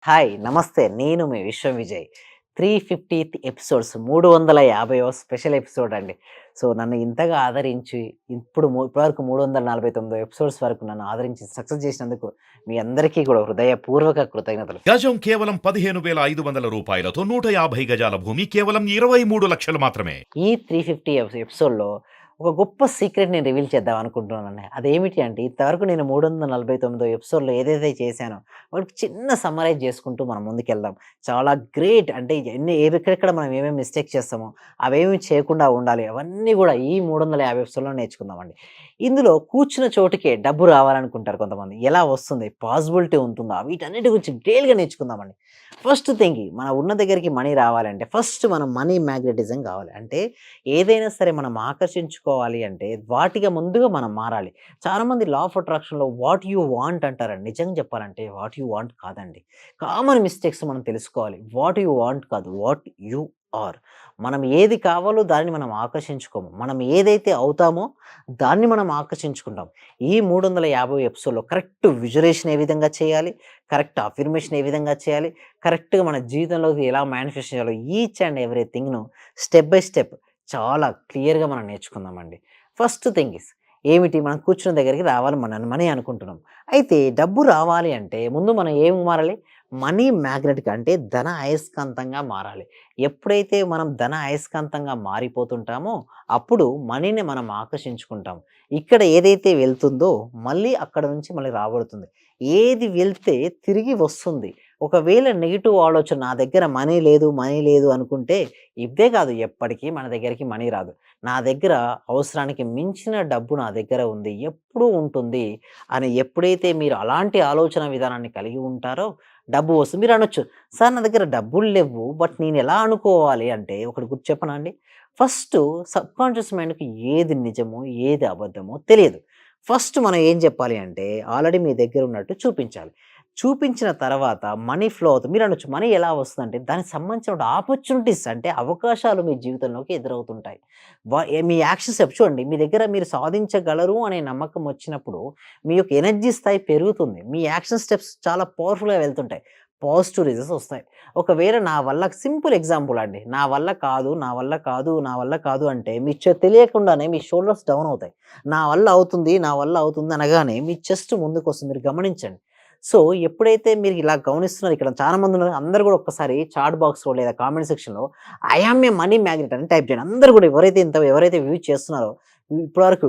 Hi! నమస్తే. నేను మీ విశ్వం Vijay. 350థ్ episodes 350వ special episode అండి. సో, నన్ను ఇంతగా ఆదరించి ఇప్పటివరకు 349 ఎపిసోడ్స్ వరకు నన్ను ఆదరించి సక్సెస్ చేసినందుకు మీ అందరికీ కూడా హృదయపూర్వక కృతజ్ఞతలు. గజం కేవలం 15,500 రూపాయలతో 150 గజాల భూమి కేవలం 23 లక్షలు మాత్రమే. ఈ 350 ఎపిసోడ్‌లో ఒక గొప్ప సీక్రెట్ నేను రివీల్ చేద్దాం అనుకుంటున్నానండి. అదేమిటి అంటే ఇంతవరకు నేను 349 ఎపిసోడ్‌లో ఏదైతే చేశానో వాటికి చిన్న సమ్మరైజ్ చేసుకుంటూ మనం ముందుకెళ్దాం. చాలా గ్రేట్ అంటే ఎక్కడెక్కడ మనం ఏమేమి మిస్టేక్స్ చేస్తామో అవేమి చేయకుండా ఉండాలి. అవన్నీ కూడా ఈ 350 ఎపిసోడ్‌లో నేర్చుకుందామండి. ఇందులో కూర్చున్న చోటుకే డబ్బు రావాలనుకుంటారు కొంతమంది. ఎలా వస్తుంది? పాసిబిలిటీ ఉంటుందా? వీటన్నిటి గురించి డీటెయిల్‌గా నేర్చుకుందామండి. ఫస్ట్ థింగ్ మన ఉన్న దగ్గరికి మనీ రావాలంటే ఫస్ట్ మనం మనీ మ్యాగ్నెటిజం కావాలి. అంటే ఏదైనా సరే మనం ఆకర్షించుకోవాలి అంటే వాటిగా ముందుగా మనం మారాలి. చాలామంది లా ఆఫ్ అట్రాక్షన్‌లో వాట్ యూ వాంట్ అంటారండి. నిజంగా చెప్పాలంటే వాట్ యూ వాంట్ కాదండి. కామన్ మిస్టేక్స్ మనం తెలుసుకోవాలి. వాట్ యూ వాంట్ కాదు. What you are. మనం ఏది కావాలో దాన్ని మనం ఆకర్షించుకోము. మనం ఏదైతే అవుతామో దాన్ని మనం ఆకర్షించుకుంటాం. ఈ 350 ఎపిసోడ్‌లో కరెక్ట్ విజువలైజేషన్ ఏ విధంగా చేయాలి? కరెక్ట్ అఫర్మేషన్ ఏ విధంగా చేయాలి? కరెక్ట్‌గా మన జీవితంలోకి ఎలా మేనిఫెస్ట్ చేయాలో ఈచ్ అండ్ ఎవ్రీథింగ్‌ను స్టెప్ బై స్టెప్ చాలా క్లియర్‌గా మనం నేర్చుకుందామండి. ఫస్ట్ థింగ్ ఏమిటి? మనం కూర్చున్న దగ్గరికి రావాలి మనీ అనుకుంటున్నాం. అయితే డబ్బు రావాలి అంటే ముందు మనం ఏమి మారాలి? మనీ మ్యాగ్నెట్‌గా అంటే ధన అయస్కాంతంగా మారాలి. ఎప్పుడైతే మనం ధన అయస్కాంతంగా మారిపోతుంటామో అప్పుడు మనీని మనం ఆకర్షించుకుంటాం. ఇక్కడ ఏదైతే వెళ్తుందో అక్కడ నుంచి మళ్ళీ రాబడుతుంది. ఏది వెళ్తే తిరిగి వస్తుంది. ఒకవేళ నెగెటివ్ ఆలోచన నా దగ్గర మనీ లేదు అనుకుంటే ఇవ్వే కాదు ఎప్పటికీ మన దగ్గరికి మనీ రాదు. నా దగ్గర అవసరానికి మించిన డబ్బు నా దగ్గర ఉంది. ఎప్పుడూ ఉంటుంది అని ఎప్పుడైతే మీరు అలాంటి ఆలోచన విధానాన్ని కలిగి ఉంటారో డబ్బు వస్తుంది. మీరు అనొచ్చు, "సార్ నా దగ్గర డబ్బులు లెవ్వు. బట్ నేను ఎలా అనుకోవాలి?" అంటే ఒకటి చెప్పనా అండి? ఫస్టు సబ్‌కాన్షియస్ మైండ్‌కి ఏది నిజమో, ఏది అబద్ధమో తెలియదు. ఫస్ట్ మనం ఏం చెప్పాలి అంటే ఆల్రెడీ మీ దగ్గర ఉన్నట్టు చూపించాలి. చూపించిన తర్వాత మనీ ఫ్లో అవుతుంది. మీరనొచ్చు మనీ ఎలా వస్తుందంటే దానికి సంబంధించిన ఆపర్చునిటీస్ అంటే అవకాశాలు మీ జీవితంలోకి ఎదురవుతుంటాయి. మీ యాక్షన్ స్టెప్ చూడండి. మీ దగ్గర మీరు సాధించగలరు అనే నమ్మకం వచ్చినప్పుడు మీ యొక్క ఎనర్జీ స్థాయి పెరుగుతుంది. మీ యాక్షన్ స్టెప్స్ చాలా పవర్‌ఫుల్‌గా వెళ్తుంటాయి. పాజిటివ్ రిజల్ట్స్ వస్తాయి. ఒకవేళ నా వల్ల సింపుల్ ఎగ్జాంపుల్ అండి. నా వల్ల కాదు అంటే మీ తెలియకుండానే మీ షోల్డర్స్ డౌన్ అవుతాయి. నా వల్ల అవుతుంది అనగానే మీ చెస్ట్ ముందుకొస్తుంది. మీరు గమనించండి. సో, ఎప్పుడైతే మీరు ఇలా గమనిస్తున్నారు ఇక్కడ చాలామంది ఉన్నారు. అందరూ గూడా ఒక్కసారి చాట్ బాక్స్‌లో లేదా కామెంట్ సెక్షన్‌లో I am a money magnet అని టైప్ చేయండి. అందరూ గూడా ఎవరైతే వ్యూ చేస్తున్నారో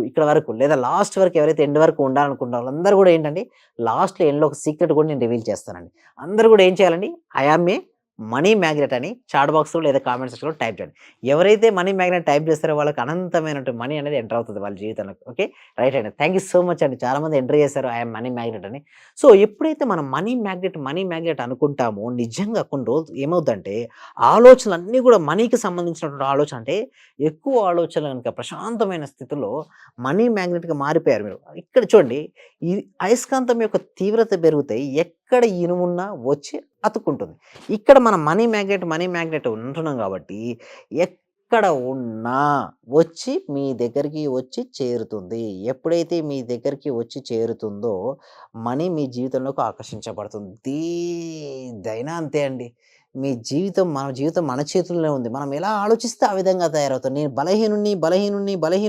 ఇక్కడ వరకు లేదా లాస్ట్ వరకు ఎవరైతే ఎండ్ వరకు ఉండాలనుకుంటున్నారో వాళ్ళందరూ గూడా ఏంటంటే లాస్ట్‌లో ఎండ్‌లో ఒక సీక్రెట్ కూడా నేను రివీల్ చేస్తానండి. అందరూ గూడా ఏం చేయాలండి? I am a money magnet అని చాట్ బాక్స్‌లో లేదా కామెంట్ సెక్షన్‌లో టైప్ చేయండి. ఎవరైతే మనీ మ్యాగ్నెట్ టైప్ చేస్తారో వాళ్ళకి అనంతమైనటువంటి మనీ అనేది ఎంటర్ అవుతది వాళ్ళ జీవితంలోకి. ఓకే. రైట్ అండి. థాంక్ యూ సో మచ్ అండి. చాలామంది ఎంటర్ చేశారు ఐ యామ్ మనీ మ్యాగ్నెట్ అని. సో, ఎప్పుడైతే మనం మనీ మ్యాగ్నెట్ అనుకుంటామో నిజంగా కొన్ని రోజులు ఏమవుద్దంటే ఆలోచనలన్నీ గూడా మనీకి సంబంధించినటువంటి ఆలోచన అంటే ఎక్కువ ఆలోచనలు గనుక ప్రశాంతమైన స్థితిలో మనీ మ్యాగ్నెట్‌గా మారిపోయారు మీరు. ఇక్కడ చూడండి ఈ అయస్కాంతం యొక్క తీవ్రత పెరిగితే ఎక్కడ ఇనుమున్నా వచ్చి అతుక్కుంటుంది. ఇక్కడ మనం మనీ మ్యాగ్నెట్ ఉంటున్నాం కాబట్టి ఎక్కడ ఉన్నా మీ దగ్గరికి వచ్చి చేరుతుంది. ఎప్పుడైతే మీ దగ్గరికి వచ్చి చేరుతుందో మనీ మీ జీవితంలోకి ఆకర్షించబడుతుంది. దేదైనా అంతే అండి. మన జీవితం మన చేతుల్లోనే ఉంది. మనం ఎలా ఆలోచిస్తే ఆ విధంగా తయారవుతాం. నేను బలహీనుడిని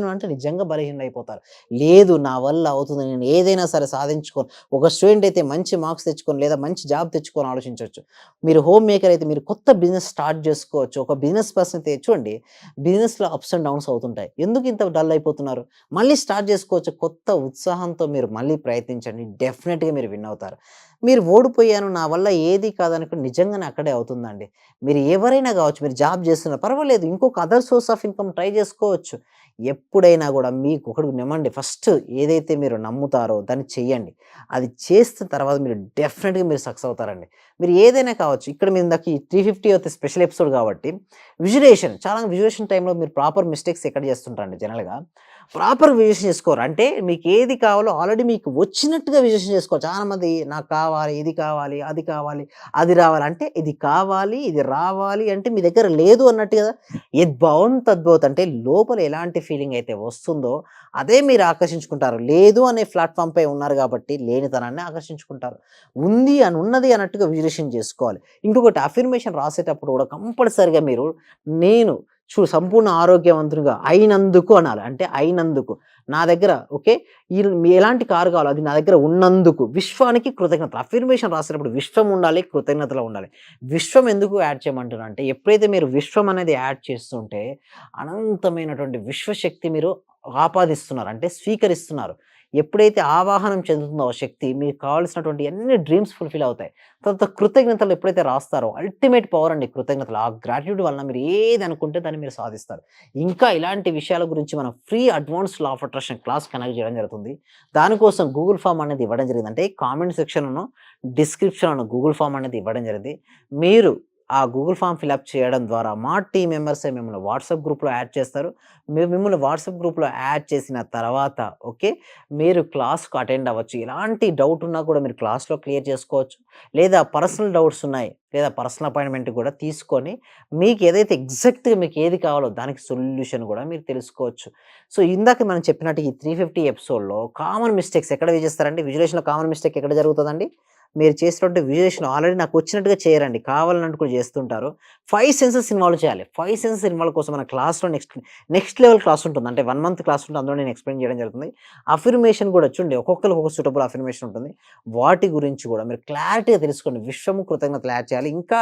అంటే నిజంగా బలహీనుడైపోతారు. లేదు నా వల్ల అవుతుంది. నేను ఏదైనా సరే సాధించుకోను. ఒక స్టూడెంట్ అయితే మంచి మార్క్స్ తెచ్చుకొని లేదా మంచి జాబ్ తెచ్చుకొని ఆలోచించొచ్చు. మీరు హోమ్ మేకర్ అయితే మీరు కొత్త బిజినెస్ స్టార్ట్ చేసుకోవచ్చు. ఒక బిజినెస్ పర్సన్ అయితే చూడండి బిజినెస్‌లో అప్స్ అండ్ డౌన్స్ అవుతుంటాయి. ఎందుకు ఇంత డల్ అయిపోతున్నారు? మళ్ళీ స్టార్ట్ చేసుకోవచ్చు. కొత్త ఉత్సాహంతో మీరు మళ్ళీ ప్రయత్నించండి. డెఫినిట్‌గా మీరు విన్ అవుతారు. మీరు ఓడిపోయాను నా వల్ల ఏది కాదనుకుని నిజంగానే అక్కడే అవుతుందండి. మీరు ఎవరైనా కావచ్చు. మీరు జాబ్ చేస్తున్నారు పర్వాలేదు. ఇంకొక other source of income try చేసుకోవచ్చు. ఎప్పుడైనా గూడా మీకు ఒకటి నమ్మండి. ఫస్ట్ ఏదైతే మీరు నమ్ముతారో దాన్ని చెయ్యండి. అది చేసిన తర్వాత మీరు డెఫినిట్‌గా మీరు సక్సెస్ అవుతారండి. మీరు ఏదైనా కావచ్చు. ఇక్కడ మీరు ఇందాక ఈ 350th స్పెషల్ ఎపిసోడ్ కాబట్టి విజువలైజేషన్ టైమ్‌లో మీరు ప్రాపర్ మిస్టేక్స్ ఎక్కడ చేస్తుంటారండి జనరల్‌గా ప్రాపర్ విజువలైజేషన్ చేసుకోరు. అంటే మీకు ఏది కావాలో ఆల్రెడీ మీకు వచ్చినట్టుగా విజువలైజేషన్ చేసుకోవాలి. చాలామంది నాకు కావాలి, ఇది కావాలి, అది కావాలి, అది రావాలి. అంటే ఇది కావాలి, ఇది రావాలి అంటే మీ దగ్గర లేదు అన్నట్టు కదా! యద్భావం తద్భవత్ అంటే లోపల ఎలాంటి ఫీలింగ్ అయితే వస్తుందో అదే మీరు ఆకర్షించుకుంటారు. లేదు అనే ప్లాట్‌ఫామ్‌పై ఉన్నారు కాబట్టి లేనితనాన్ని ఆకర్షించుకుంటారు. ఉంది అని ఉన్నది అన్నట్టుగా విజువలైజేషన్ చేసుకోవాలి. ఇంకొకటి అఫర్మేషన్ రాసేటప్పుడు కూడా కంపల్సరీగా మీరు నేను సంపూర్ణ ఆరోగ్యవంతునిగా అయినందుకు అనాలి. అంటే అయినందుకు. నా దగ్గర ఓకే. ఎలాంటి కారు కావాలో అది నా దగ్గర ఉన్నందుకు. విశ్వానికి కృతజ్ఞతలు. అఫర్మేషన్ రాసేటప్పుడు విశ్వం ఉండాలి, కృతజ్ఞతలు ఉండాలి. విశ్వం ఎందుకు యాడ్ చేయమంటున్నా అంటే ఎప్పుడైతే మీరు విశ్వం అనేది యాడ్ చేస్తుంటే అనంతమైనటువంటి విశ్వశక్తి మీరు ఆపాదిస్తున్నారు. అంటే స్వీకరిస్తున్నారు. ఎప్పుడైతే ఆవాహనం చెందుతుందో ఆ శక్తి మీకు కావాల్సినటువంటి అన్ని డ్రీమ్స్ ఫుల్‌ఫిల్ అవుతాయి. తర్వాత కృతజ్ఞతలు ఎప్పుడైతే రాస్తారో అల్టిమేట్ పవర్ అండి కృతజ్ఞతలు. ఆ గ్రాటిట్యూడ్ వలన మీరు ఏది అనుకుంటే దాన్ని మీరు సాధిస్తారు. ఇంకా ఇలాంటి విషయాల గురించి మనం free advanced law of attraction class connect చేయడం జరుగుతుంది. దానికోసం గూగుల్ ఫార్మ్ అనేది ఇవ్వడం జరిగింది. అంటే కామెంట్ సెక్షన్‌లోను, డిస్క్రిప్షన్‌లోను గూగుల్ ఫార్మ్ అనేది ఇవ్వడం జరిగింది. మీరు ఆ గూగుల్ ఫార్మ్ ఫిలప్ చేయడం ద్వారా మా టీమ్ మెంబర్సే మిమ్మల్ని వాట్సాప్ గ్రూప్‌లో యాడ్ చేస్తారు. మిమ్మల్ని వాట్సాప్ గ్రూప్‌లో యాడ్ చేసిన తర్వాత ఓకే. మీరు క్లాస్‌కు అటెండ్ అవ్వచ్చు. ఎలాంటి డౌట్ ఉన్నా కూడా మీరు క్లాస్‌లో క్లియర్ చేసుకోవచ్చు. లేదా పర్సనల్ డౌట్స్ ఉన్నాయి. లేదా పర్సనల్ అపాయింట్‌మెంట్ కూడా తీసుకొని మీకు ఏదైతే ఎగ్జాక్ట్‌గా మీకు ఏది కావాలో దానికి సొల్యూషన్ కూడా మీరు తెలుసుకోవచ్చు. సో, ఇందాక మనం చెప్పినట్టు ఈ 350 ఎపిసోడ్‌లో కామన్ మిస్టేక్స్ ఎక్కడ చేస్తారంటే విజువలైజేషన్‌లో కామన్ మిస్టేక్ ఎక్కడ జరుగుతదండి? మీరు చేసినటువంటి విజువలైజేషన్ ఆల్రెడీ నాకు వచ్చినట్టుగా చేయరండి. కావాలన్నట్టు కూడా చేస్తుంటారు. 5 సెన్సెస్ ఇన్వాల్వ్ చేయాలి. 5 సెన్సెస్ ఇన్వాల్వ్ కోసం మన క్లాస్‌లో నెక్స్ట్ లెవెల్ క్లాస్ ఉంటుంది. అంటే 1 మంత్ క్లాస్ ఉంటుంది. అందులో నేను ఎక్స్‌ప్లెయిన్ చేయడం జరుగుతుంది. అఫర్మేషన్ కూడా చూడండి ఒక్కొక్కరికి ఒక్కొక్క సూటబుల్ అఫర్మేషన్ ఉంటుంది. వాటి గురించి కూడా మీరు క్లారిటీగా తెలుసుకోండి. విశ్వము కృతజ్ఞతలు యాడ్ చేయాలి. ఇంకా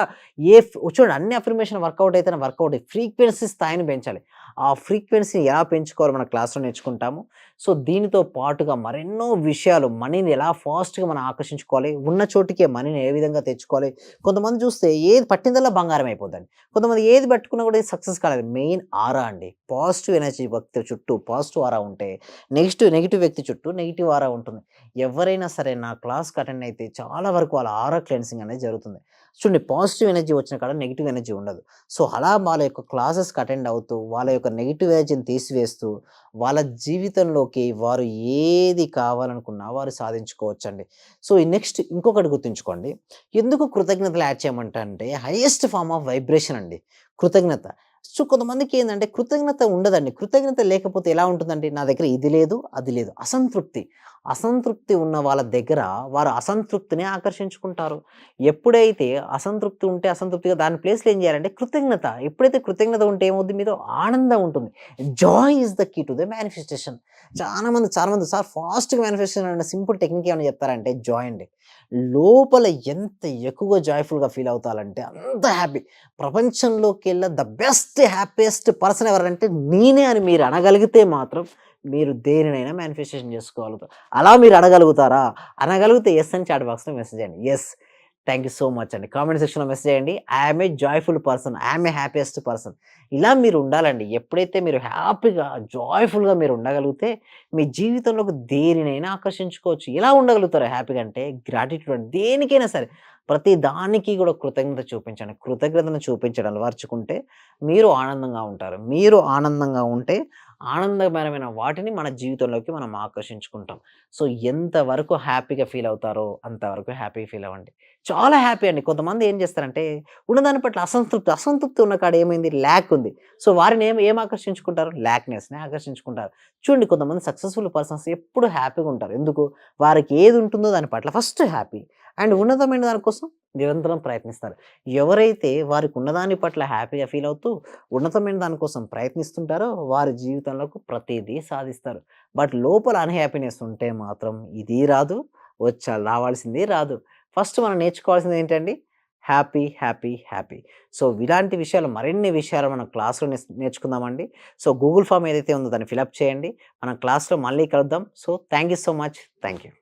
చూడండి అన్ని అఫర్మేషన్ వర్కౌట్ అయితేనే వర్కౌట్ ఫ్రీక్వెన్సీ స్థాయిని పెంచాలి. ఆ ఫ్రీక్వెన్సీని ఎలా పెంచుకోవాలో మన క్లాస్‌లో నేర్చుకుంటాము. సో, దీనితో పాటుగా మరెన్నో విషయాలు మనీని ఎలా ఫాస్ట్‌గా మనం ఆకర్షించుకోవాలి. ఉన్న చోటికే మనీని ఏ విధంగా తెచ్చుకోవాలి. కొంతమంది చూస్తే ఏది పట్టిందల్లా బంగారం అయిపోద్దండి. కొంతమంది ఏది పట్టుకున్నా కూడా సక్సెస్ కాలేదు. మెయిన్ ఆరా అండి. పాజిటివ్ ఎనర్జీ వ్యక్తి చుట్టూ పాజిటివ్ ఆరా ఉంటే నెగెటివ్ వ్యక్తి చుట్టూ నెగెటివ్ ఆరా ఉంటుంది. ఎవరైనా సరే నా క్లాస్‌కి అటెండ్ అయితే చాలా వరకు వాళ్ళ ఆరా క్లెన్సింగ్ అనేది జరుగుతుంది. చూడండి పాజిటివ్ ఎనర్జీ వచ్చిన కాడ నెగెటివ్ ఎనర్జీ ఉండదు. సో, అలా వాళ్ళ యొక్క క్లాసెస్‌కి అటెండ్ అవుతూ వాళ్ళ యొక్క నెగెటివ్ ఎనర్జీని తీసివేస్తూ వాళ్ళ జీవితంలోకి వారు ఏది కావాలనుకున్నా వారు సాధించుకోవచ్చండి. సో, ఈ నెక్స్ట్ ఇంకొకటి గుర్తుంచుకోండి. ఎందుకు కృతజ్ఞతలు యాడ్ చేయమంటా అంటే హైయెస్ట్ ఫార్మ్ ఆఫ్ వైబ్రేషన్ అండి కృతజ్ఞత. సో, కొంతమందికి ఏందంటే కృతజ్ఞత ఉండదండి. కృతజ్ఞత లేకపోతే ఎలా ఉంటుందంటే నా దగ్గర ఇది లేదు, అది లేదు. అసంతృప్తి. అసంతృప్తి ఉన్న వాళ్ళ దగ్గర వారు అసంతృప్తిని ఆకర్షించుకుంటారు. ఎప్పుడైతే అసంతృప్తి ఉంటే అసంతృప్తిగా దాని ప్లేస్‌లో ఏం చేయాలంటే కృతజ్ఞత. ఎప్పుడైతే కృతజ్ఞత ఉంటే ఏమవుద్ది మీలో ఆనందం ఉంటుంది. Joy is the key to the manifestation. చాలా మంది సార్ ఫాస్ట్‌గా మేనిఫెస్టేషన్ అనే సింపుల్ టెక్నిక్ ఏమని చెప్తారంటే జాయ్ అండి. లోపల ఎంత ఎక్కువగా జాయ్‌ఫుల్‌గా ఫీల్ అవుతారంటే అంత హ్యాపీ. ప్రపంచంలోకెల్లా ద బెస్ట్ హ్యాపీయెస్ట్ పర్సన్ ఎవరంటే నేనే అని మీరు అనగలిగితే మాత్రం మీరు దేనినైనా మేనిఫెస్టేషన్ చేసుకోగలుగుతారు. అలా మీరు అనగలుగుతారా? అనగలిగితే యెస్ అని చాట్ బాక్స్‌లో మెసేజ్ చేయండి. Yes. Thank you so much అండి. కామెంట్ సెక్షన్‌లో మెసేజ్ చేయండి. I am A joyful person. I am A happiest person. ఇలా మీరు ఉండాలండి. ఎప్పుడైతే మీరు హ్యాపీగా, జాయ్‌ఫుల్‌గా మీరు ఉండగలిగితే మీ జీవితంలోకి దేనినైనా ఆకర్షించుకోవచ్చు. ఎలా ఉండగలుగుతారు హ్యాపీగా అంటే గ్రాటిట్యూడ్ అండి. దేనికైనా సరే ప్రతి దానికి కూడా కృతజ్ఞత చూపించండి. కృతజ్ఞతను చూపించడం అలవర్చుకుంటే మీరు ఆనందంగా ఉంటారు. మీరు ఆనందంగా ఉంటే ఆనందకరమైన వాటిని మన జీవితంలోకి మనం ఆకర్షించుకుంటాం. సో, ఎంతవరకు హ్యాపీగా ఫీల్ అవుతారో అంతవరకు హ్యాపీగా ఫీల్ అవ్వండి. చాలా హ్యాపీ అండి. కొంతమంది ఏం చేస్తారంటే ఉన్నదాని పట్ల అసంతృప్తి ఉన్న కాడ ఏమైంది ల్యాక్ ఉంది. సో, వారిని ఏం ఆకర్షించుకుంటారు? ల్యాక్‌నెస్‌ని ఆకర్షించుకుంటారు. చూడండి కొంతమంది సక్సెస్‌ఫుల్ పర్సన్స్ ఎప్పుడు హ్యాపీగా ఉంటారు. ఎందుకు? వారికి ఏది ఉంటుందో దాని పట్ల ఫస్ట్ హ్యాపీ అండ్ ఉన్నతమైన దాని కోసం నిరంతరం ప్రయత్నిస్తారు. ఎవరైతే వారికి ఉన్నదాని పట్ల హ్యాపీగా ఫీల్ అవుతూ ఉన్నతమైన దాని కోసం ప్రయత్నిస్తుంటారో వారి జీవితంలోకి ప్రతీదీ సాధిస్తారు. బట్ లోపల అన్‌హ్యాపీనెస్ ఉంటే మాత్రం ఇది రాదు, రావాల్సింది రాదు. ఫస్ట్ మనం నేర్చుకోవాల్సింది ఏంటండి? Happy, happy, happy. సో, ఇలాంటి విషయాలు మరిన్ని విషయాలు మనం క్లాస్‌లో నేర్చుకుందామండి. సో, గూగుల్ ఫార్మ్ ఏదైతే ఉందో దాన్ని ఫిలప్ చేయండి. మనం క్లాస్‌లో మళ్ళీ కలుద్దాం. So, thank you so much. Thank you.